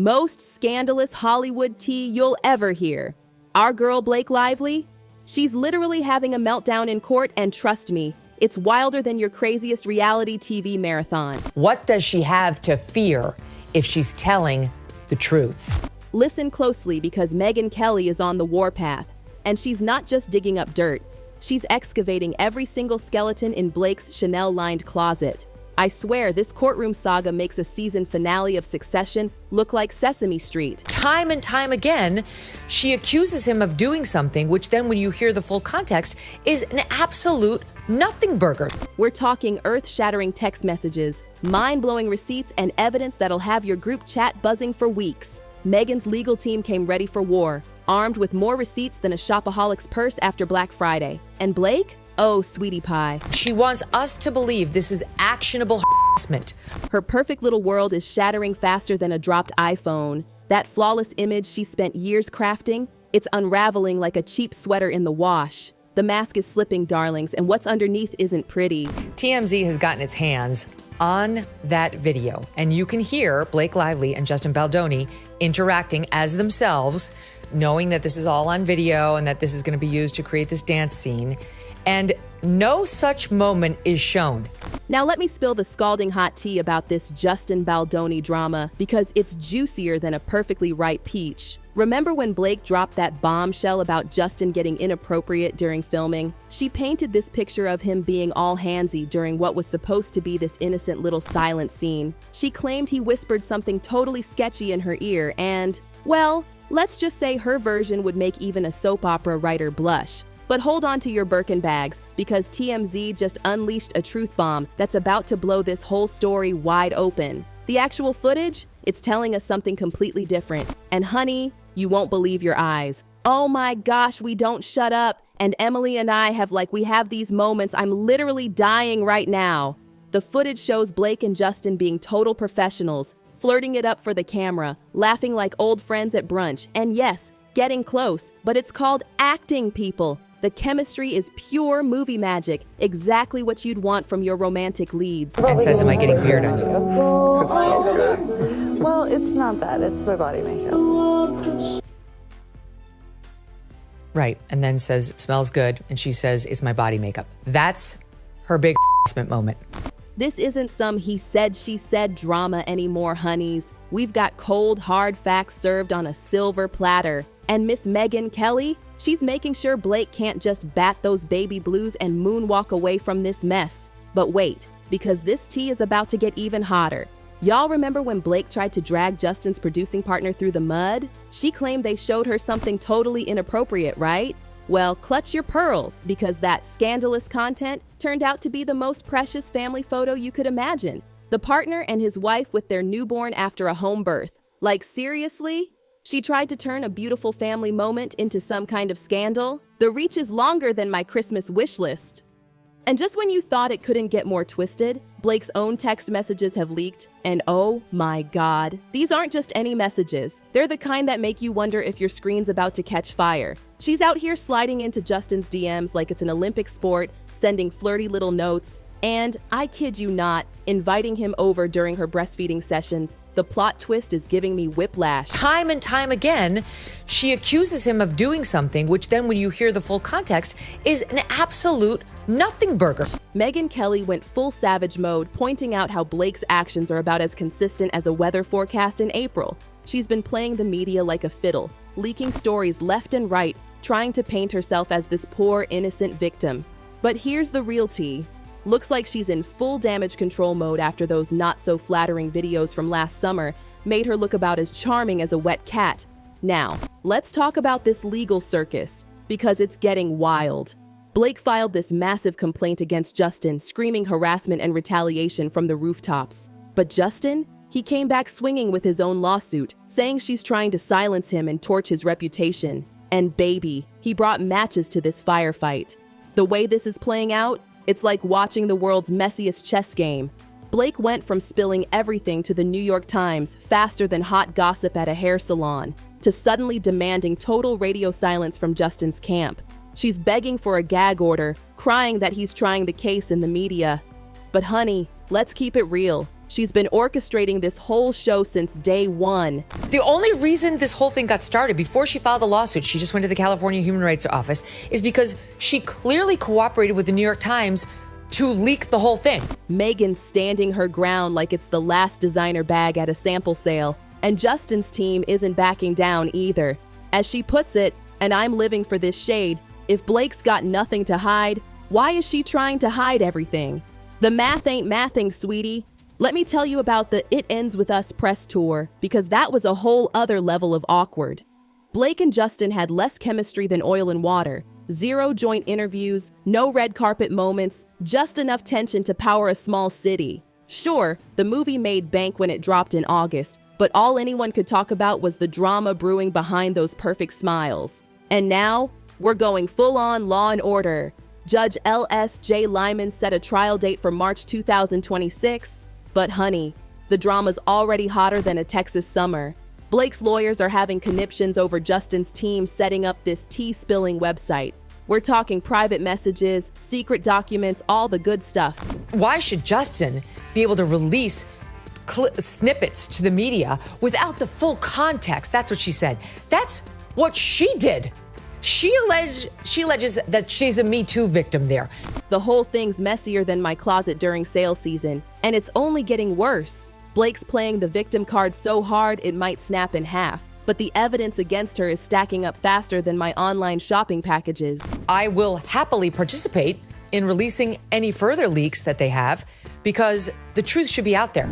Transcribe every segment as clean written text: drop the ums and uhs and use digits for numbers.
Most scandalous Hollywood tea you'll ever hear. Our girl Blake Lively? She's literally having a meltdown in court, and trust me, it's wilder than your craziest reality TV marathon. What does she have to fear if she's telling the truth? Listen closely, because Megyn Kelly is on the warpath, and she's not just digging up dirt. She's excavating every single skeleton in Blake's Chanel-lined closet. I swear, this courtroom saga makes a season finale of Succession look like Sesame Street. Time and time again, she accuses him of doing something, which then when you hear the full context is an absolute nothing burger. We're talking earth-shattering text messages, mind-blowing receipts, and evidence that'll have your group chat buzzing for weeks. Megyn's legal team came ready for war, armed with more receipts than a shopaholic's purse after Black Friday. And Blake? Oh, sweetie pie. She wants us to believe this is actionable harassment. Her perfect little world is shattering faster than a dropped iPhone. That flawless image she spent years crafting, it's unraveling like a cheap sweater in the wash. The mask is slipping, darlings, and what's underneath isn't pretty. TMZ has gotten its hands on that video, and you can hear Blake Lively and Justin Baldoni interacting as themselves, knowing that this is all on video and that this is going to be used to create this dance scene. And no such moment is shown. Now let me spill the scalding hot tea about this Justin Baldoni drama, because it's juicier than a perfectly ripe peach. Remember when Blake dropped that bombshell about Justin getting inappropriate during filming? She painted this picture of him being all handsy during what was supposed to be this innocent little silent scene. She claimed he whispered something totally sketchy in her ear and, well, let's just say her version would make even a soap opera writer blush. But hold on to your Birkin bags, because TMZ just unleashed a truth bomb that's about to blow this whole story wide open. The actual footage? It's telling us something completely different. And honey, you won't believe your eyes. Oh my gosh, we don't shut up. And Emily and I we have these moments. I'm literally dying right now. The footage shows Blake and Justin being total professionals, flirting it up for the camera, laughing like old friends at brunch, and yes, getting close. But it's called acting, people. The chemistry is pure movie magic, exactly what you'd want from your romantic leads. And says, am I getting beard on you? It smells good. Well, it's not bad. It's my body makeup. Right, and then says, smells good, and she says, it's my body makeup. That's her big harassment moment. This isn't some he said, she said drama anymore, honeys. We've got cold, hard facts served on a silver platter. And Miss Megyn Kelly? She's making sure Blake can't just bat those baby blues and moonwalk away from this mess. But wait, because this tea is about to get even hotter. Y'all remember when Blake tried to drag Justin's producing partner through the mud? She claimed they showed her something totally inappropriate, right? Well, clutch your pearls, because that scandalous content turned out to be the most precious family photo you could imagine. The partner and his wife with their newborn after a home birth. Like, seriously? She tried to turn a beautiful family moment into some kind of scandal. The reach is longer than my Christmas wish list. And just when you thought it couldn't get more twisted, Blake's own text messages have leaked, and oh my God. These aren't just any messages. They're the kind that make you wonder if your screen's about to catch fire. She's out here sliding into Justin's DMs like it's an Olympic sport, sending flirty little notes, and, I kid you not, inviting him over during her breastfeeding sessions. The plot twist is giving me whiplash. Time and time again, she accuses him of doing something, which then when you hear the full context is an absolute nothing burger. Megyn Kelly went full savage mode, pointing out how Blake's actions are about as consistent as a weather forecast in April. She's been playing the media like a fiddle, leaking stories left and right, trying to paint herself as this poor, innocent victim. But here's the real tea. Looks like she's in full damage control mode after those not-so-flattering videos from last summer made her look about as charming as a wet cat. Now, let's talk about this legal circus, because it's getting wild. Blake filed this massive complaint against Justin, screaming harassment and retaliation from the rooftops. But Justin? He came back swinging with his own lawsuit, saying she's trying to silence him and torch his reputation. And baby, he brought matches to this firefight. The way this is playing out, it's like watching the world's messiest chess game. Blake went from spilling everything to the New York Times faster than hot gossip at a hair salon, to suddenly demanding total radio silence from Justin's camp. She's begging for a gag order, crying that he's trying the case in the media. But honey, let's keep it real. She's been orchestrating this whole show since day one. The only reason this whole thing got started before she filed the lawsuit, she just went to the California Human Rights Office, is because she clearly cooperated with the New York Times to leak the whole thing. Megyn's standing her ground like it's the last designer bag at a sample sale, and Justin's team isn't backing down either. As she puts it, and I'm living for this shade, if Blake's got nothing to hide, why is she trying to hide everything? The math ain't mathing, sweetie. Let me tell you about the It Ends With Us press tour, because that was a whole other level of awkward. Blake and Justin had less chemistry than oil and water. 0 joint interviews, no red carpet moments, just enough tension to power a small city. Sure, the movie made bank when it dropped in August, but all anyone could talk about was the drama brewing behind those perfect smiles. And now, we're going full-on Law and Order. Judge L.S.J. Lyman set a trial date for March 2026. But honey, the drama's already hotter than a Texas summer. Blake's lawyers are having conniptions over Justin's team setting up this tea-spilling website. We're talking private messages, secret documents, all the good stuff. Why should Justin be able to release snippets to the media without the full context? That's what she said. That's what she did. She alleges that she's a Me Too victim there. The whole thing's messier than my closet during sale season, and it's only getting worse. Blake's playing the victim card so hard it might snap in half, but the evidence against her is stacking up faster than my online shopping packages. I will happily participate in releasing any further leaks that they have, because the truth should be out there.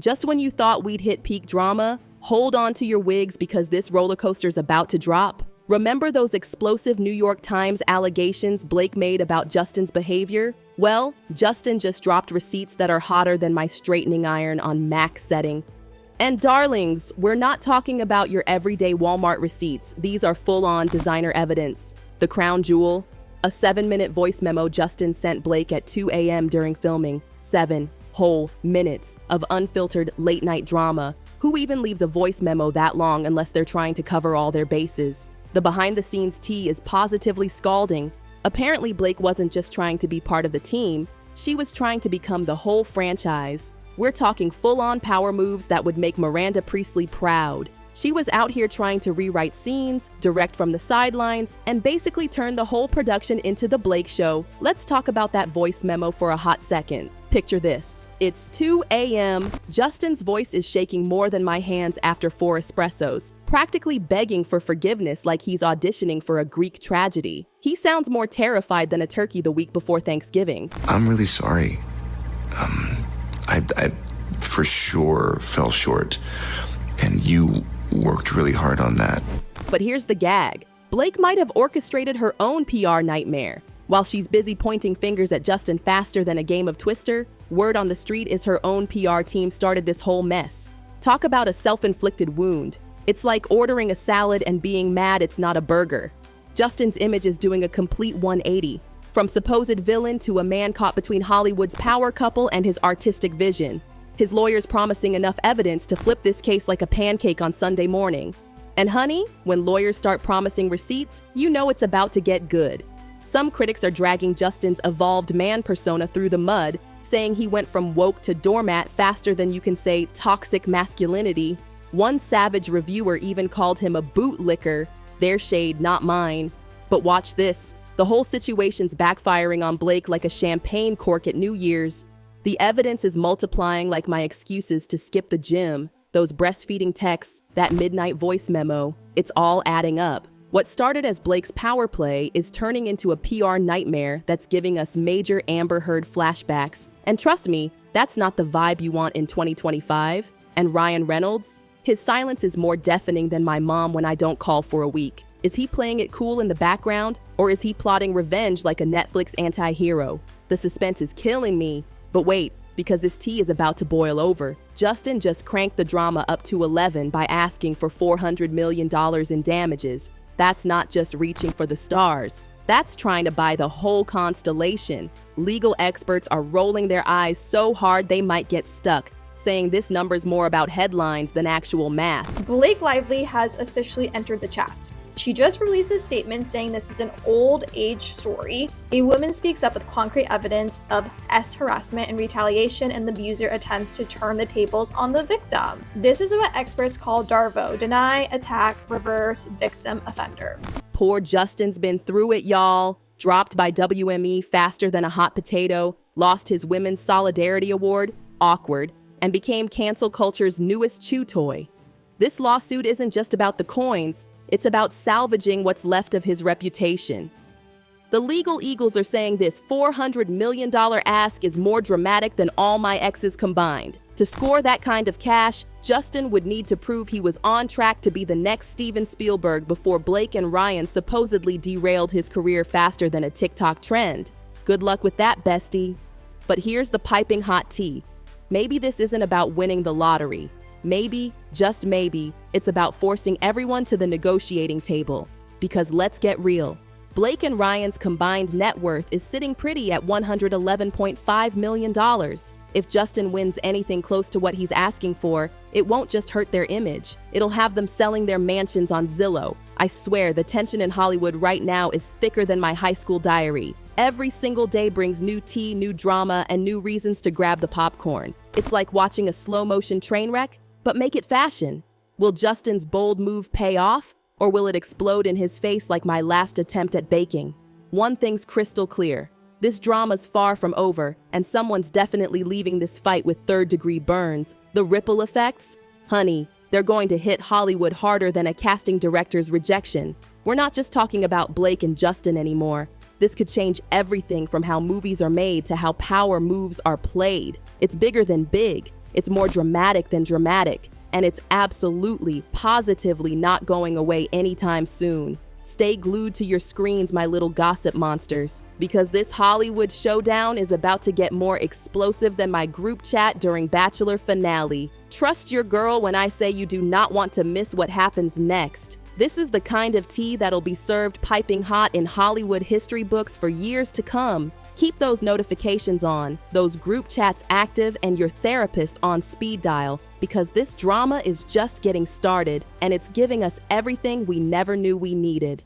Just when you thought we'd hit peak drama, hold on to your wigs because this roller coaster's about to drop. Remember those explosive New York Times allegations Blake made about Justin's behavior? Well, Justin just dropped receipts that are hotter than my straightening iron on max setting. And darlings, we're not talking about your everyday Walmart receipts. These are full-on designer evidence. The crown jewel, a 7-minute voice memo Justin sent Blake at 2 a.m. during filming. 7 whole minutes of unfiltered late-night drama. Who even leaves a voice memo that long unless they're trying to cover all their bases? The behind-the-scenes tea is positively scalding. Apparently, Blake wasn't just trying to be part of the team. She was trying to become the whole franchise. We're talking full-on power moves that would make Miranda Priestly proud. She was out here trying to rewrite scenes, direct from the sidelines, and basically turn the whole production into the Blake show. Let's talk about that voice memo for a hot second. Picture this. It's 2 a.m. Justin's voice is shaking more than my hands after 4 espressos, practically begging for forgiveness like he's auditioning for a Greek tragedy. He sounds more terrified than a turkey the week before Thanksgiving. I'm really sorry. I for sure fell short, and you worked really hard on that. But here's the gag. Blake might have orchestrated her own PR nightmare. While she's busy pointing fingers at Justin faster than a game of Twister, word on the street is her own PR team started this whole mess. Talk about a self-inflicted wound. It's like ordering a salad and being mad it's not a burger. Justin's image is doing a complete 180, from supposed villain to a man caught between Hollywood's power couple and his artistic vision. His lawyers promising enough evidence to flip this case like a pancake on Sunday morning. And honey, when lawyers start promising receipts, you know it's about to get good. Some critics are dragging Justin's evolved man persona through the mud, saying he went from woke to doormat faster than you can say toxic masculinity. One savage reviewer even called him a bootlicker. Their shade, not mine. But watch this. The whole situation's backfiring on Blake like a champagne cork at New Year's. The evidence is multiplying like my excuses to skip the gym, those breastfeeding texts, that midnight voice memo. It's all adding up. What started as Blake's power play is turning into a PR nightmare that's giving us major Amber Heard flashbacks. And trust me, that's not the vibe you want in 2025. And Ryan Reynolds? His silence is more deafening than my mom when I don't call for a week. Is he playing it cool in the background, or is he plotting revenge like a Netflix anti-hero? The suspense is killing me. But wait, because this tea is about to boil over. Justin just cranked the drama up to 11 by asking for $400 million in damages. That's not just reaching for the stars. That's trying to buy the whole constellation. Legal experts are rolling their eyes so hard they might get stuck, saying this number's more about headlines than actual math. Blake Lively has officially entered the chats. She just released a statement saying this is an old age story. A woman speaks up with concrete evidence of harassment and retaliation, and the abuser attempts to turn the tables on the victim. This is what experts call DARVO, deny, attack, reverse, victim, offender. Poor Justin's been through it, y'all. Dropped by WME faster than a hot potato, lost his Women's Solidarity Award, awkward, and became cancel culture's newest chew toy. This lawsuit isn't just about the coins, it's about salvaging what's left of his reputation. The legal eagles are saying this $400 million ask is more dramatic than all my exes combined. To score that kind of cash, Justin would need to prove he was on track to be the next Steven Spielberg before Blake and Ryan supposedly derailed his career faster than a TikTok trend. Good luck with that, bestie. But here's the piping hot tea. Maybe this isn't about winning the lottery. Maybe, just maybe, it's about forcing everyone to the negotiating table. Because let's get real. Blake and Ryan's combined net worth is sitting pretty at $111.5 million. If Justin wins anything close to what he's asking for, it won't just hurt their image. It'll have them selling their mansions on Zillow. I swear, the tension in Hollywood right now is thicker than my high school diary. Every single day brings new tea, new drama, and new reasons to grab the popcorn. It's like watching a slow-motion train wreck, but make it fashion. Will Justin's bold move pay off, or will it explode in his face like my last attempt at baking? One thing's crystal clear. This drama's far from over, and someone's definitely leaving this fight with third-degree burns. The ripple effects? Honey, they're going to hit Hollywood harder than a casting director's rejection. We're not just talking about Blake and Justin anymore. This could change everything from how movies are made to how power moves are played. It's bigger than big. It's more dramatic than dramatic. And it's absolutely, positively not going away anytime soon. Stay glued to your screens, my little gossip monsters, because this Hollywood showdown is about to get more explosive than my group chat during Bachelor finale. Trust your girl when I say you do not want to miss what happens next. This is the kind of tea that'll be served piping hot in Hollywood history books for years to come. Keep those notifications on, those group chats active, and your therapist on speed dial, because this drama is just getting started, and it's giving us everything we never knew we needed.